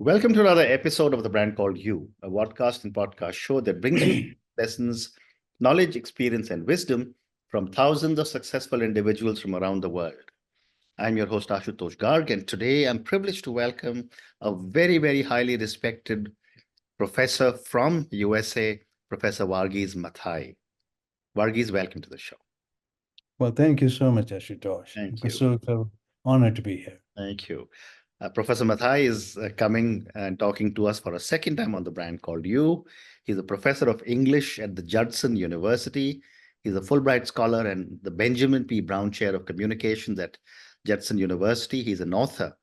Welcome to another episode of The Brand Called You, a podcast and podcast show that brings you lessons, knowledge, experience, and wisdom from thousands of successful individuals from around the world. I'm your host, Ashutosh Garg, and today I'm privileged to welcome a very, very highly respected professor from USA, Professor Varghese Mathai. Varghese, welcome to the show. Well, thank you so much, Ashutosh. Thank It's you. so honored to be here. Thank you. Professor Mathai is coming and talking to us for a second time on The Brand Called You. He's a professor of English at the Judson University. He's a Fulbright scholar and the Benjamin P. Brown Chair of Communications at Judson University. He's an author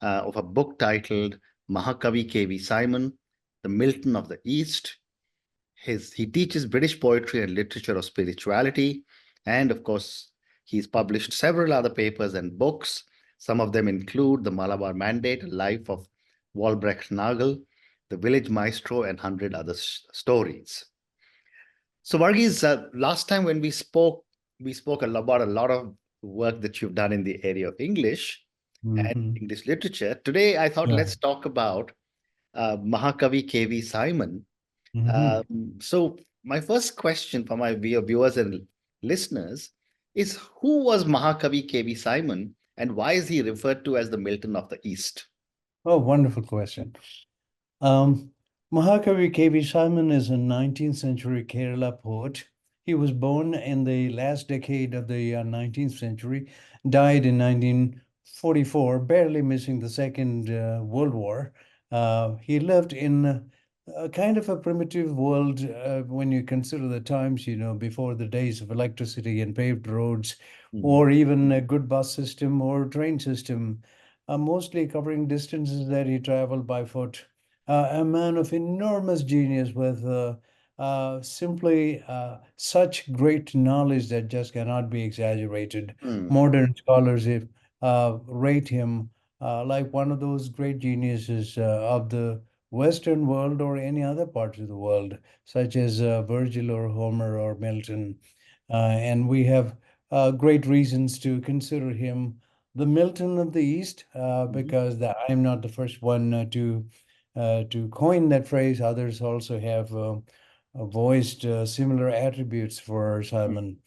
of a book titled Mahakavi K.V. Simon, The Milton of the East. He teaches British poetry and literature of spirituality. And of course, he's published several other papers and books. Some of them include The Malabar Mandate, A Life of Walbrecht Nagel, The Village Maestro, and 100 other stories. So, Varghese, last time when we spoke about a lot of work that you've done in the area of English and English literature. Today, I thought let's talk about Mahakavi K.V. Simon. So my first question for my viewers and listeners is, who was Mahakavi K.V. Simon and why is he referred to as the Milton of the East? Oh, wonderful question. Mahakavi K.V. Simon is a 19th century Kerala poet. He was born in the last decade of the 19th century, died in 1944, barely missing the Second World War. He lived in a kind of a primitive world when you consider the times, before the days of electricity and paved roads, or even a good bus system or train system, mostly covering distances that he traveled by foot. A man of enormous genius with simply such great knowledge that just cannot be exaggerated. Modern scholars rate him like one of those great geniuses of the Western world or any other parts of the world, such as Virgil or Homer or Milton. And we have great reasons to consider him the Milton of the East, because I'm not the first one to coin that phrase. Others also have voiced similar attributes for Simon.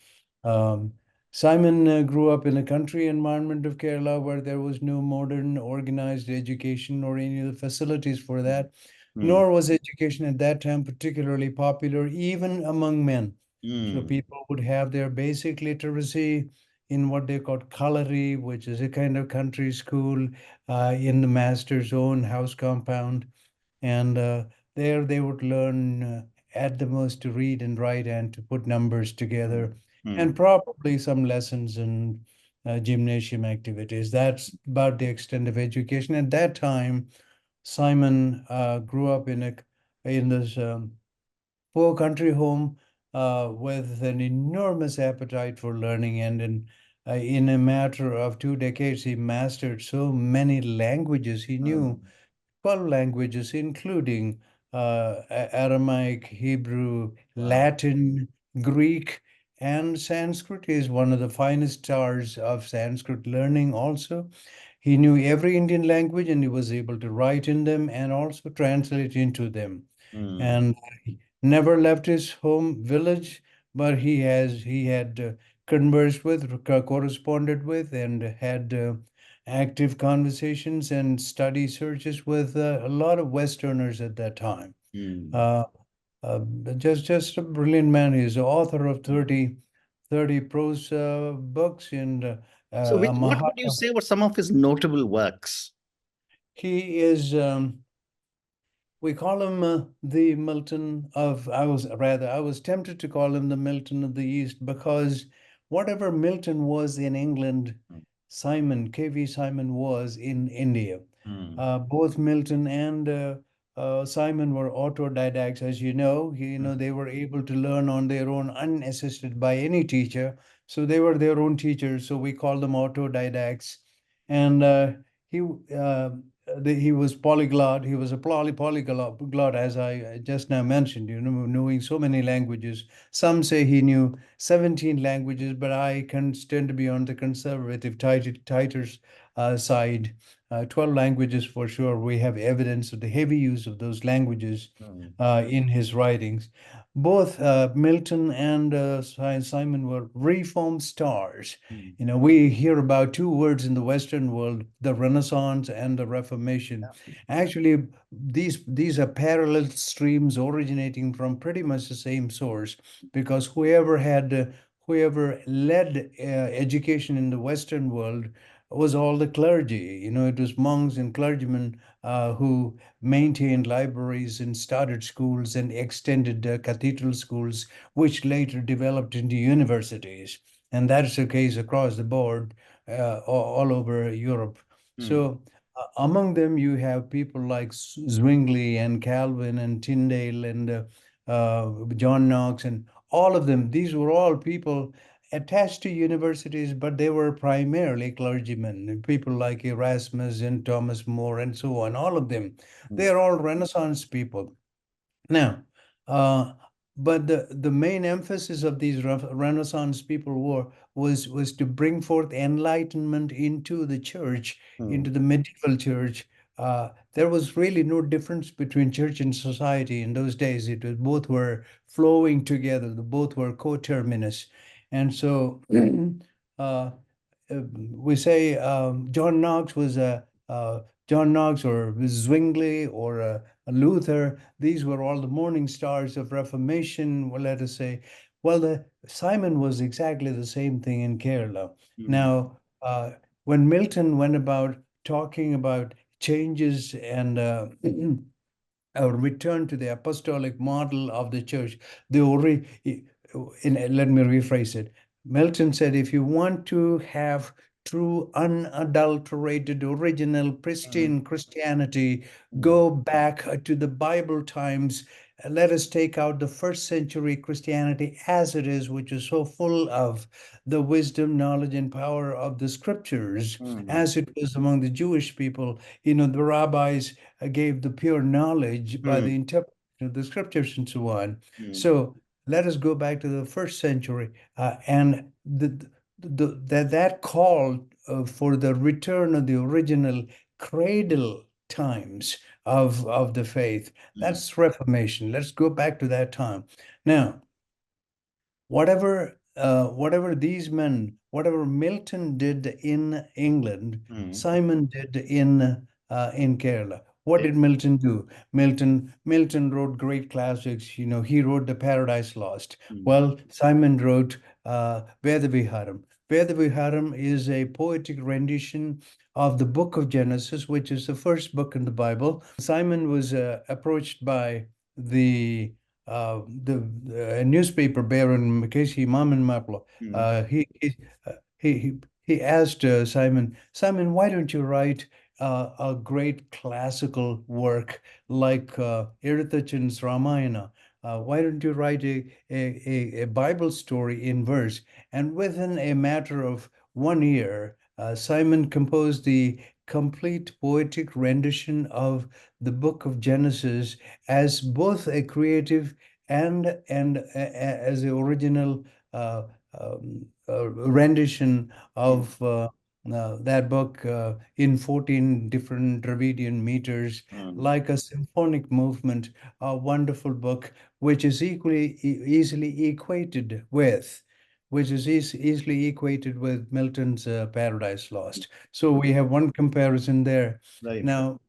Um, Simon grew up in a country environment of Kerala where there was no modern organized education or any of the facilities for that, nor was education at that time particularly popular, even among men. So people would have their basic literacy in what they called colliery, which is a kind of country school in the master's own house compound. And there they would learn at the most to read and write and to put numbers together, and probably some lessons in gymnasium activities. That's about the extent of education. At that time, Simon grew up in this poor country home with an enormous appetite for learning, and in a matter of 2 decades, he mastered so many languages. He knew 12 languages, including Aramaic, Hebrew, Latin, Greek, and Sanskrit. Is one of the finest stars of Sanskrit learning also. He knew every Indian language and he was able to write in them and also translate into them. And he never left his home village, but he had conversed with, corresponded with, and had active conversations and study searches with a lot of Westerners at that time. Uh, uh, just a brilliant man. He's the author of 30 prose books and So, a what would you say were some of his notable works? He is, we call him the Milton of, I was tempted to call him the Milton of the East, because whatever Milton was in England, Simon, K.V. Simon was in India. Both Milton and Simon were autodidacts, as you know. They were able to learn on their own, unassisted by any teacher. So they were their own teachers. So we call them autodidacts. And he uh, he was polyglot. He was a polyglot, as I just now mentioned, knowing so many languages. Some say he knew 17 languages, but I can tend to be on the conservative titers side. 12 languages for sure. We have evidence of the heavy use of those languages in his writings. Both Milton and Simon were reform stars. You know, we hear about two words in the Western world, the Renaissance and the Reformation. Actually, these are parallel streams originating from pretty much the same source, because whoever led education in the Western world was all the clergy. You know, it was monks and clergymen who maintained libraries and started schools and extended cathedral schools, which later developed into universities. And that's the case across the board, all over Europe. So among them, you have people like Zwingli and Calvin and Tyndale and John Knox and all of them. These were all people attached to universities, but they were primarily clergymen, people like Erasmus and Thomas More and so on, all of them. They are all Renaissance people. Now, uh, but the main emphasis of these Renaissance people was to bring forth enlightenment into the church, into the medieval church. There was really no difference between church and society in those days. It was both were flowing together. Both were coterminous, and so uh, we say John Knox was John Knox or Zwingli or Luther. These were all the morning stars of Reformation. Well, let us say, well, Simon was exactly the same thing in Kerala. Now, when Milton went about talking about changes and a return to the apostolic model of the church, let me rephrase it. Milton said, if you want to have true, unadulterated, original, pristine Christianity, go back to the Bible times. Let us take out the first century Christianity as it is, which is so full of the wisdom, knowledge, and power of the scriptures, as it was among the Jewish people. You know, the rabbis gave the pure knowledge by the interpretation of the scriptures and so on. So let us go back to the first century and that call for the return of the original cradle times of the faith. That's Reformation. Let's go back to that time. Now, whatever these men, whatever Milton did in England, Simon did in Kerala. What did Milton do? Milton wrote great classics. You know, he wrote The Paradise Lost. Well, Simon wrote Vedaviharam. Vedaviharam is a poetic rendition of the book of Genesis, which is the first book in the Bible. Simon was approached by the newspaper bearer in K.C. Maman Maplo. He asked Simon, why don't you write a great classical work like Erudite Ramayana? Why don't you write a Bible story in verse? And within a matter of 1 year, Simon composed the complete poetic rendition of the book of Genesis as both a creative and as the original rendition of that book in 14 different Dravidian meters, like a symphonic movement, a wonderful book, which is easily equated with. Which is easily equated with Milton's Paradise Lost. So we have one comparison there. Now,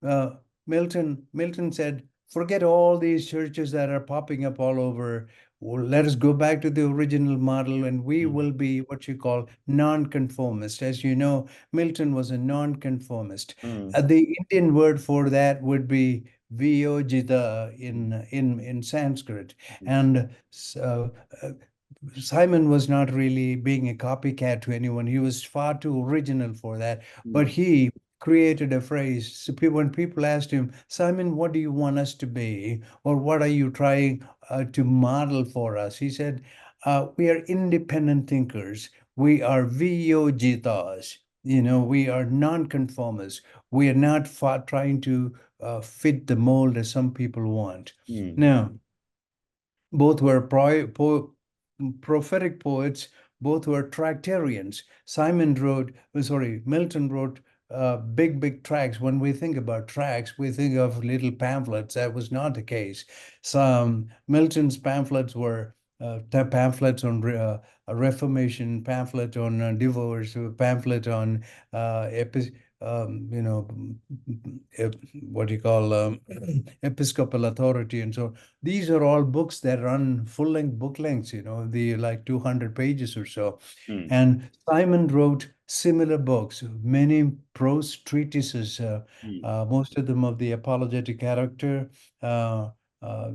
uh, Milton said, forget all these churches that are popping up all over. Well, let us go back to the original model and we will be what you call nonconformist. As you know, Milton was a nonconformist. The Indian word for that would be Viyojita in Sanskrit. And uh, Simon was not really being a copycat to anyone. He was far too original for that. But he created a phrase. So when people asked him, Simon, what do you want us to be? Or what are you trying to model for us? He said, we are independent thinkers. We are Viyojitas. You know, we are nonconformists. We are not trying to fit the mold as some people want. Now, both were prophetic poets, both were tractarians. Milton wrote big tracts. When we think about tracts, we think of little pamphlets. That was not the case. Some Milton's pamphlets were pamphlets on a Reformation, pamphlet on divorce, a pamphlet on you know, what you call episcopal authority, and so these are all books that run full-length book lengths, the like 200 pages or so. Mm. And Simon wrote similar books, many prose treatises, Mm. most of them of the apologetic character, uh, uh,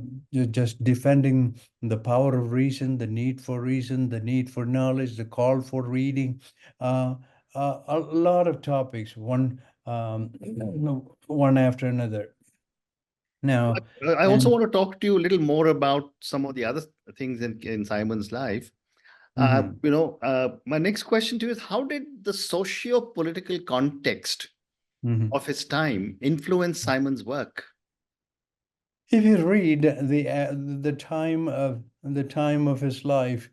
just defending the power of reason, the need for knowledge, the call for reading, a lot of topics, one after another. Now, I also and want to talk to you a little more about some of the other things in Simon's life. mhm, My next question to you is, how did the socio-political context mhm. of his time influence Simon's work? If you read the time of his life,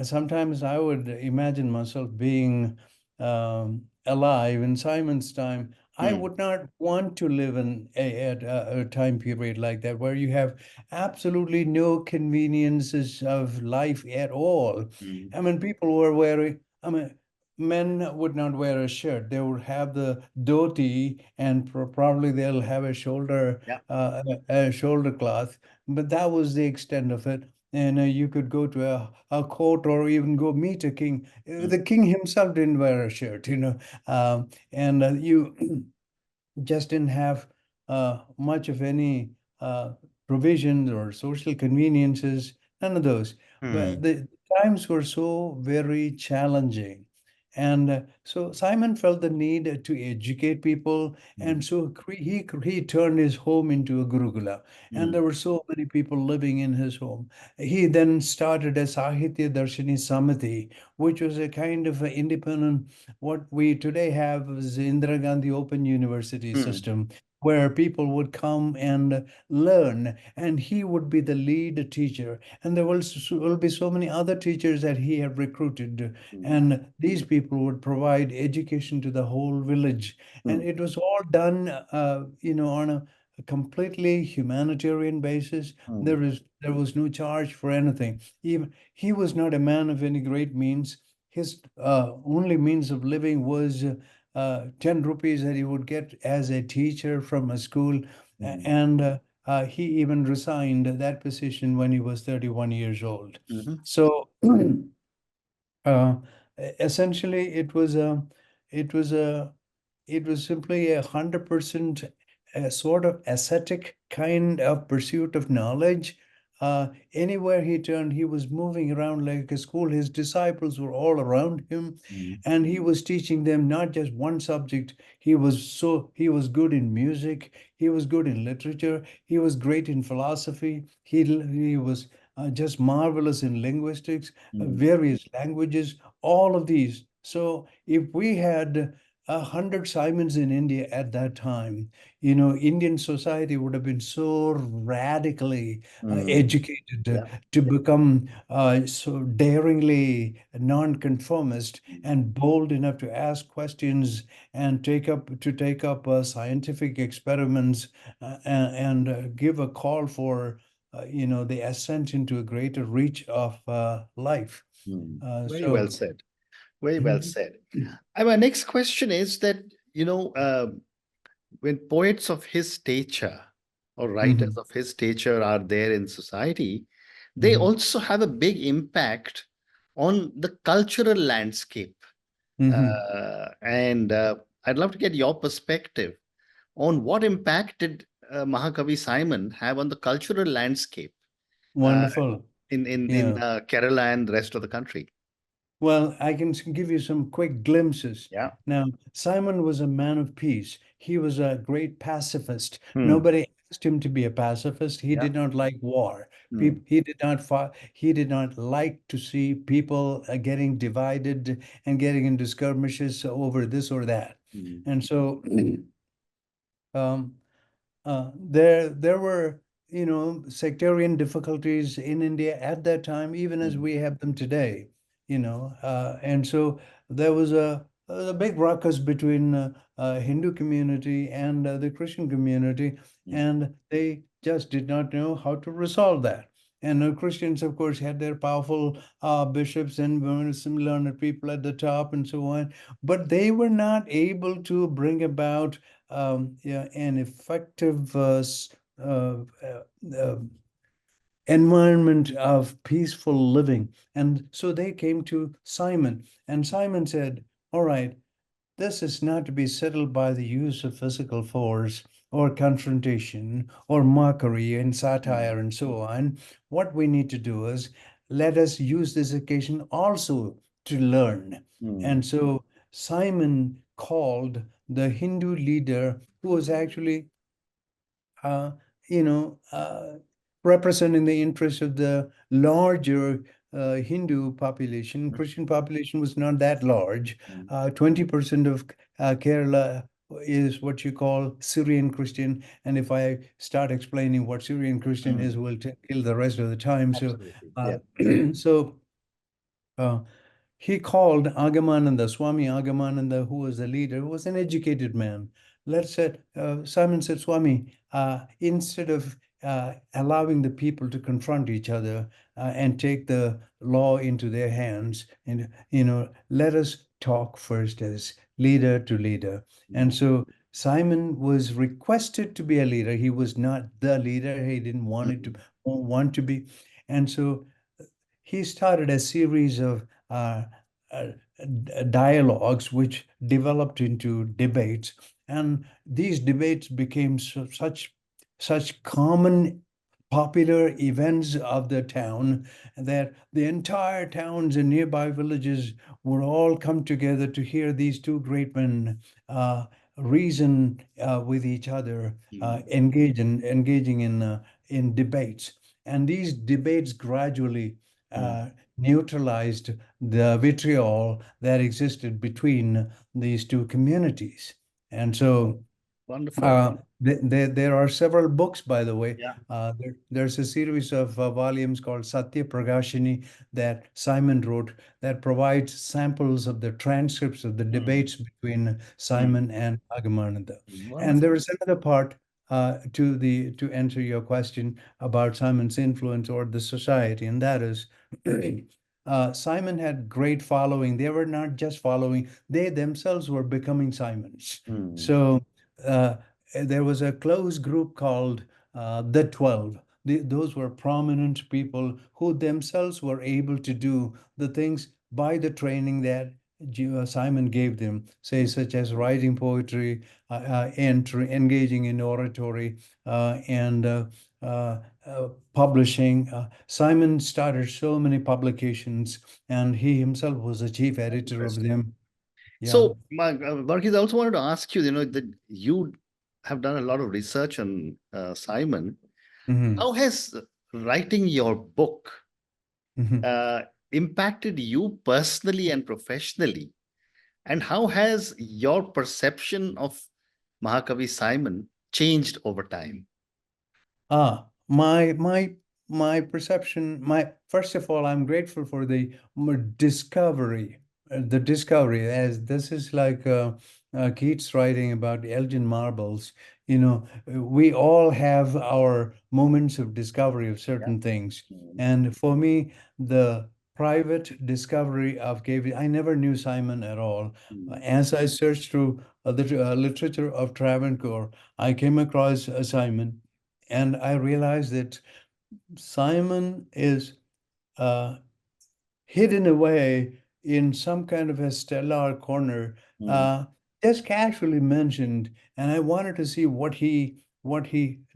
sometimes I would imagine myself being alive in Simon's time. I Mm. would not want to live in a time period like that where you have absolutely no conveniences of life at all. Mm. I mean, people were wearing, I mean, men would not wear a shirt. They would have the dhoti, and probably they'll have Yeah. a shoulder cloth, but that was the extent of it. And you could go to a court or even go meet a king. Mm. The king himself didn't wear a shirt. And you just didn't have much of any provisions or social conveniences, none of those. But Mm. the times were so very challenging. And so Simon felt the need to educate people. Mm. And so he turned his home into a Gurukula. And Mm. there were so many people living in his home. He then started a Sahitya Darshini Samiti, which was a kind of independent, what we today have is the Indira Gandhi Open University Mm. system, where people would come and learn, and he would be the lead teacher. And will be so many other teachers that he had recruited, Mm. and these people would provide education to the whole village. And Mm. it was all done, on a completely humanitarian basis. Mm. There was no charge for anything. Even he was not a man of any great means. His only means of living was 10 rupees that he would get as a teacher from a school. Mm. And he even resigned that position when he was 31 years old. Mhm. So uh, essentially, it was a, it was simply 100% a sort of ascetic kind of pursuit of knowledge. Anywhere he turned, he was moving around like a school. His disciples were all around him, Mm. and he was teaching them not just one subject. He was good in music. He was good in literature. He was great in philosophy. He was just marvelous in linguistics, Mm. various languages, all of these. So if we had 100 Simons in India at that time, Indian society would have been so radically Mm. educated Yeah. to become so daringly nonconformist Mm. and bold enough to ask questions and take up scientific experiments, and give a call for the ascent into a greater reach of life. Mm. Uh, Very well so. said. Very well Mhm. said. And my next question is that, when poets of his stature or writers Mhm. of his stature are there in society, they Mhm. also have a big impact on the cultural landscape. Mhm. And I'd love to get your perspective on what impact did Mahakavi Simon have on the cultural landscape uh, Wonderful. in Yeah. Kerala and the rest of the country. Well, I can give you some quick glimpses. Yeah. Now, Simon was a man of peace. He was a great pacifist. Hmm. Nobody asked him to be a pacifist. He Yeah. did not like war. Hmm. He did not like to see people getting divided and getting into skirmishes over this or that. Hmm. And so, um, there were, sectarian difficulties in India at that time, even as Hmm. we have them today. and so there was a big ruckus between Hindu community and the Christian community, and they just did not know how to resolve that. And Christians, of course, had their powerful bishops and some learned people at the top and so on, but they were not able to bring about yeah, an effective uh, uh, environment of peaceful living. And so they came to Simon, and Simon said, all right, this is not to be settled by the use of physical force or confrontation or mockery and satire and so on. What we need to do is let us use this occasion also to learn. And so Simon called the Hindu leader who was actually uh, you know, representing the interests of the larger Hindu population. Christian population was not that large. 20% of Kerala is what you call Syrian Christian. And if I start explaining what Syrian Christian is, we'll kill the rest of the time. So, Absolutely. so uh, he called Agamananda, Swami Agamananda, who was the leader, who was an educated man. Simon said, Swami, instead of allowing the people to confront each other and take the law into their hands, and let us talk first as leader to leader. And so Simon was requested to be a leader. He was not the leader. He didn't want to be. And so he started a series of uh, dialogues which developed into debates, and these debates became such common popular events of the town that the entire towns and nearby villages would all come together to hear these two great men reason with each other, engaging in debates. And these debates gradually uh, neutralized the vitriol that existed between these two communities. And so Wonderful. there are several books, by the way. Yeah. There's a series of volumes called Satya Pragashini that Simon wrote that provides samples of the transcripts of the debates between Simon and Agamananda. And Wonderful. there is another part to answer your question about Simon's influence or the society, and that is Simon had great following. They were not just following; they themselves were becoming Simons. So uh, there was a close group called the 12. Those were prominent people who themselves were able to do the things by the training that Simon gave them, say, such as writing poetry, engaging in oratory, and publishing. Simon started so many publications, and he himself was the chief editor of Interesting. them. Yeah. So, Varghese, I also wanted to ask you, that you have done a lot of research on Simon. Mhm. How has writing your book Mhm. uh, impacted you personally and professionally? And how has your perception of Mahakavi Simon changed over time? Ah, my perception, my first of all, I'm grateful for the discovery, the discovery, as this is like Keats writing about Elgin marbles. We all have our moments of discovery of Yeah. certain things, and for me, the private discovery of K.V. I never knew Simon at all. As I searched through the literature of Travancore, I came across Simon, and I realized that Simon is uh, hidden away in some kind of a stellar corner, Mm, uh, just casually mentioned, and I wanted to see what he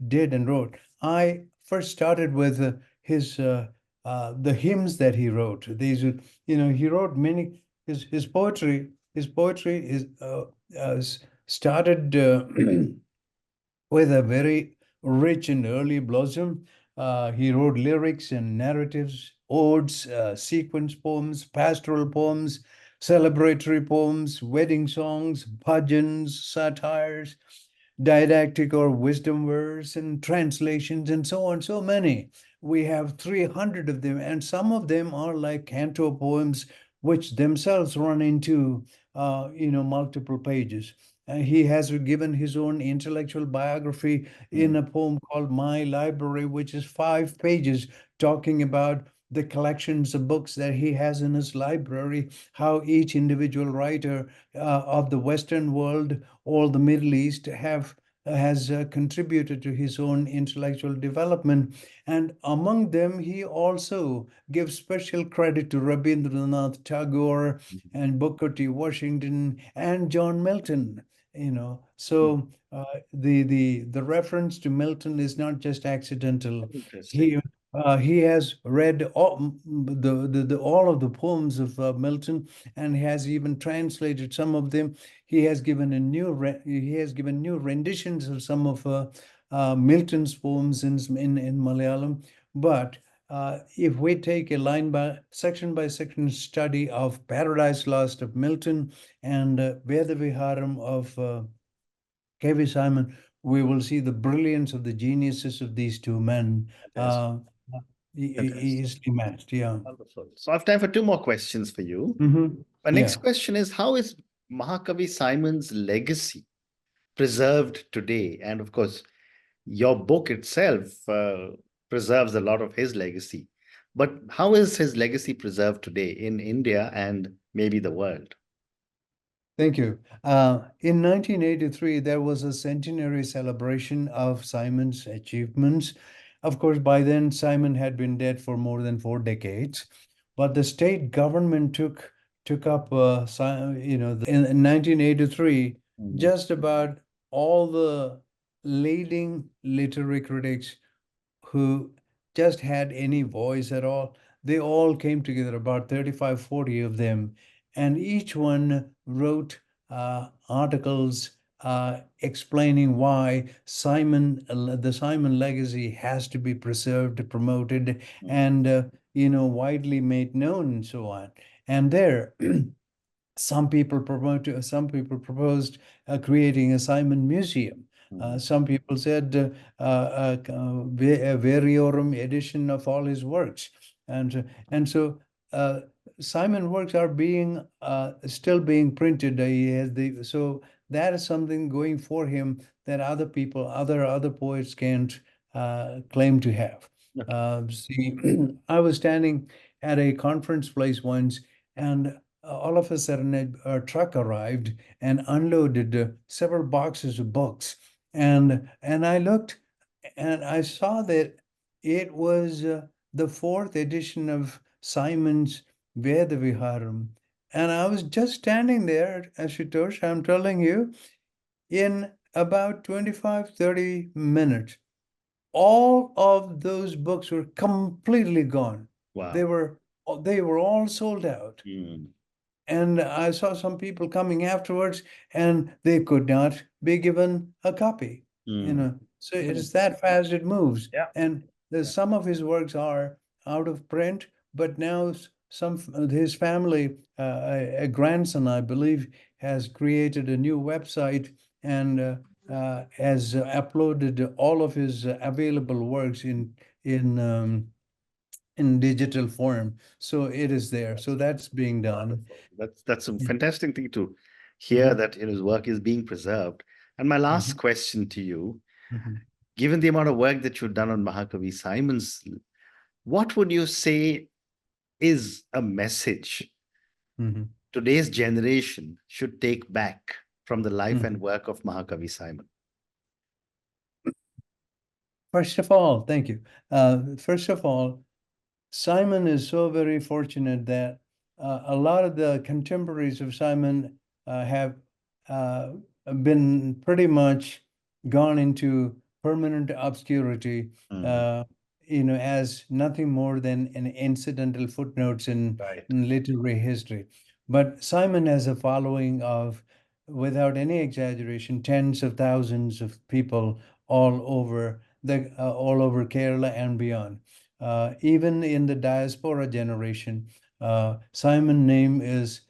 did and wrote. I first started with his the hymns that he wrote. These, he wrote many. His poetry is started. With a very rich and early blossom. He wrote lyrics and narratives, odes, sequence poems, pastoral poems, celebratory poems, wedding songs, bhajans, satires, didactic or wisdom verse, and translations, and so on, so many. we have 300 of them, and some of them are like canto poems, which themselves run into, multiple pages. He has given his own intellectual biography in a poem called My Library, which is 5 pages talking about the collections of books that he has in his library, how each individual writer of the Western world or the Middle East has contributed to his own intellectual development. And among them, he also gives special credit to Rabindranath Tagore and Booker T. Washington and John Milton. So the reference to Milton is not just accidental. Interesting. He has read all of the poems of Milton, and has even translated some of them. He has given new renditions of some of Milton's poems in Malayalam. But if we take a section by section study of Paradise Lost of Milton and Veda Viharam of K.V. Simon, we will see the brilliance of the geniuses of these two men Fantastic. Fantastic. easily matched. Yeah. Wonderful. So I have time for two more questions for you. My next Yeah. question is, how is Mahakavi Simon's legacy preserved today? And of course, your book itself preserves a lot of his legacy. But how is his legacy preserved today in India and maybe the world? Thank you. In 1983, there was a centenary celebration of Simon's achievements. Of course, by then, Simon had been dead for more than 4 decades, but the state government took up, in 1983, Mhm. just about all the leading literary critics who just had any voice at all. They all came together, about 35, 40 of them, and each one wrote articles explaining why the Simon legacy has to be preserved, promoted, and widely made known, and so on. And there, some people proposed creating a Simon Museum. Mhm. Some people said a variorum edition of all his works, and so Simon works are being still being printed. So that is something going for him that other poets can't claim to have. Okay. See, I was standing at a conference place once, and all of a sudden a truck arrived and unloaded several boxes of books, and I looked and I saw that it was the fourth edition of Simon's Veda Viharam, and I was just standing there, Ashutosh, I'm telling you, in about 25-30 minutes all of those books were completely gone. they Wow. were they were all sold out. Mm. And I saw some people coming afterwards, and they could not be given a copy. Mm. So it Mm. is that fast it moves. Yeah. And Yeah. some of his works are out of print, but now his family, a grandson, I believe, has created a new website and has uploaded all of his available works in digital form. So it is there. So That's that's being done. wonderful. That's a Yeah. fantastic thing to hear, Mhm, that his work is being preserved. And my last mhm, question to you, mhm, given the amount of work that you've done on Mahakavi Simon's, what would you say is a message mhm, today's generation should take back from the life and mhm. work of Mahakavi Simon? First of all, thank you. First of all, Simon is so very fortunate that a lot of the contemporaries of Simon have uh, been pretty much gone into permanent obscurity, Mm. uh, as nothing more than an incidental footnotes Right. in literary history. But Simon has a following of, without any exaggeration, tens of thousands of people all over Kerala and beyond. Even in the diaspora generation, Simon name is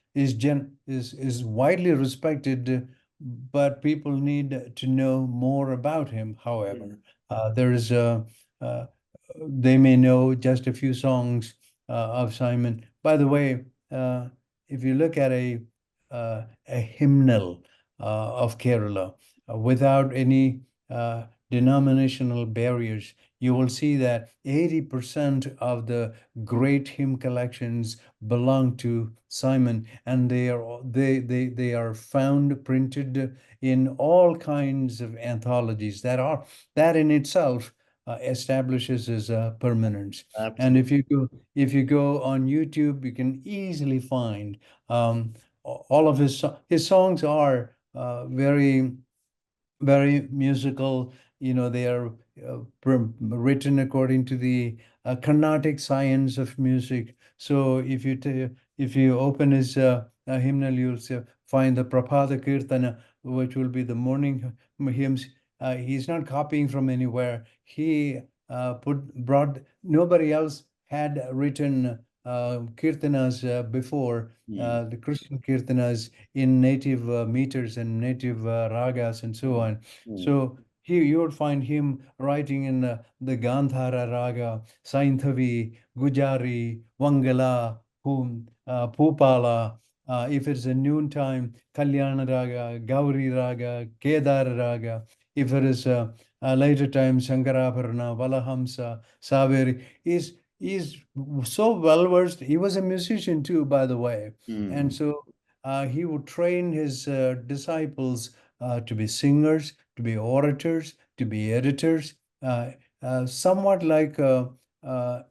widely respected, but people need to know more about him. Mm. However, there is a they may know just a few songs of Simon. By the way, if you look at a hymnal of Kerala without any denominational barriers, you will see that 80% of the great hymn collections belong to Simon, and they are found printed in all kinds of anthologies that in itself establishes his permanence. And Absolutely. if you go on YouTube, you can easily find all of his songs are very musical. You know, they are written according to the Carnatic science of music. So if you open his hymnal, you'll find the Prabhata Kirtana, which will be the morning hymns. He's not copying from anywhere. He brought, nobody else had written kirtanas before, Mm, the Christian kirtanas in native meters and native ragas and so mm, on. mm, So you would find him writing in the Gandhara raga, Sainthavi, Gujari, Wangala, Pupala. If it's a noontime, Kalyana raga, Gauri raga, Kedar raga. If it is a later time, Shankarabharana, Valahamsa, Saveri. He's so well versed. He was a musician too, by the way. And mm. so he would train his disciples to be singers, to be orators, to be editors, somewhat like, I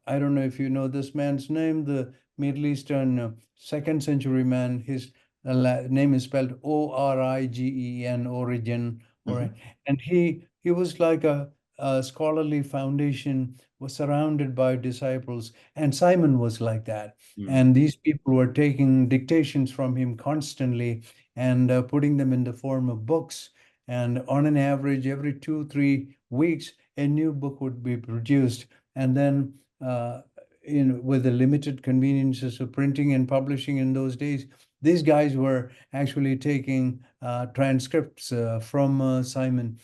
don't know if you know this man's name, the Middle Eastern second century man. His name is spelled Origen, Origin, Mhm. or and he was like a scholarly foundation, was surrounded by disciples, and Simon was like that. Mm. And these people were taking dictations from him constantly and putting them in the form of books. And on an average, every 2, 3 weeks, a new book would be produced. And then, with the limited conveniences of printing and publishing in those days, these guys were actually taking transcripts from Simon,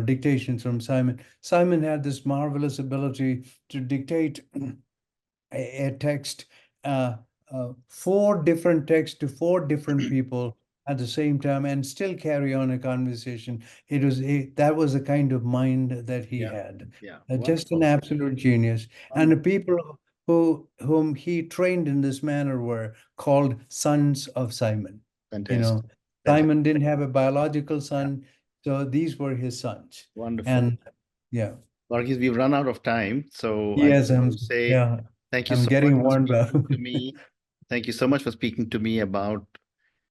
dictations from Simon. Simon had this marvelous ability to dictate a text, uh, four different texts to four different people at the same time and still carry on a conversation. That was the kind of mind that he Yeah, had. yeah, Just an wonderful, absolute genius. And the wonderful, people whom he trained in this manner were called sons of Simon. You fantastic, know, fantastic. Simon didn't have a biological Yeah, son, so these were his sons. wonderful. And yeah, Varghese, we've run out of time, so I yes, just want to say yeah, thank you I'm so much getting for warmed up. speaking to me. Thank you so much for speaking to me about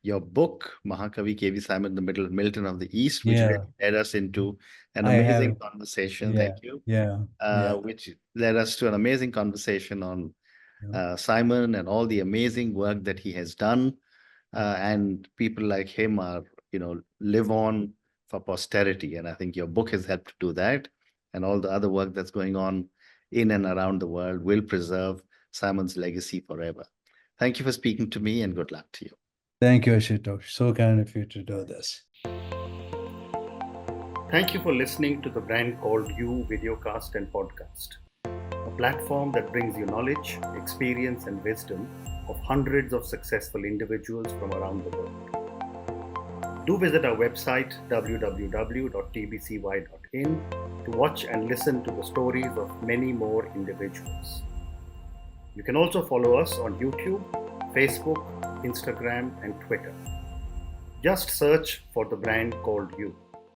your book, Mahakavi K.V. Simon, the Middle Milton of the East, which really Yeah, led us into an I amazing have. conversation. Yeah, Thank you. yeah, yeah, Which led us to an amazing conversation on yeah. Simon and all the amazing work that he has done. And people like him are, live on for posterity. And I think your book has helped to do that. And all the other work that's going on in and around the world will preserve Simon's legacy forever. Thank you for speaking to me and good luck to you. Thank you, Ashutosh. So kind of you to do this. Thank you for listening to the Brand Called You videocast and podcast, a platform that brings you knowledge, experience, and wisdom of hundreds of successful individuals from around the world. Do visit our website www.tbcy.in to watch and listen to the stories of many more individuals. You can also follow us on YouTube, Facebook, Instagram, and Twitter. Just search for the brand called You.